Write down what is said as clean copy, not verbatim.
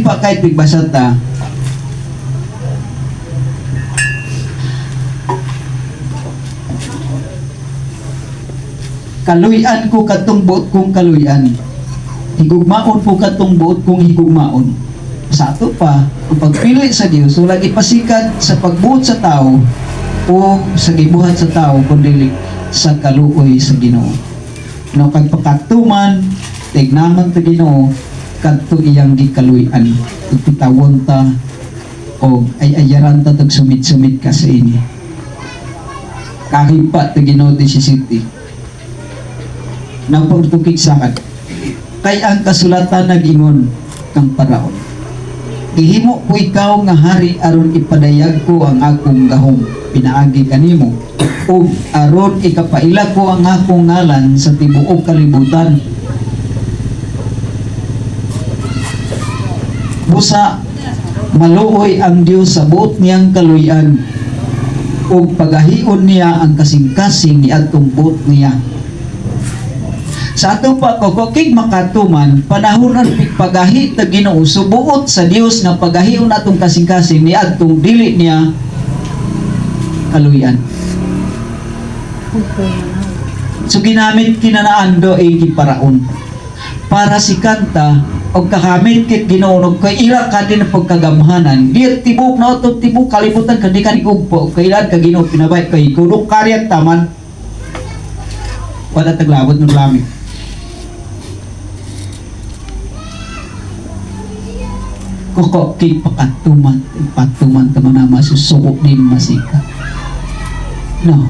pa kahit pigbasa ta. Kaluyan ko katong buot kong kaluyan. Higugmaon po katong buot kong higugmaon. Sa ato pa, ang pagpili sa Dios wala ipasikat sa pagbuot sa tao o sa gibuhat sa tao kundi sa kaluoy sa Ginoo. No kag pakatuman tignaman ta Ginoo kadto iyang gikaluy-an. Ipitawon ta o ay ayaran ta tag sumit-sumit ka sa ini. Kahipa ta Ginoo ti city. Nang pagtukig sakad kay ang kasulatan nag-ingon kang Paraon, gihimo ko ikaw nga hari aron ipadayag ko ang akong gahom pinaagi kanimo ug aron ikapaila ko ang akong ngalan sa tibuok kalibutan. Busa maluoy ang Dios sa buot niyang kaluy-an ug pagahion niya ang kasing-kasing ni atong buot niya. Sa atong pagkukig makatuman, panahonan pagahi ta Ginoo subuot sa Dios nga pagahion atong kasing-kasing ni atong dili niya kaluyan. So ginamit kinanaan do ay Paraon para si kanta og kakamit kit Ginoo kay ira ka din pagkagamhanan di tibok na to tibok kalibutan kadi ka ugpo kailan ka Ginoo pinabay kay kudok karyat taman wala taglabot ng lamig. Koko kay patuman taman na masusukot din masika. No.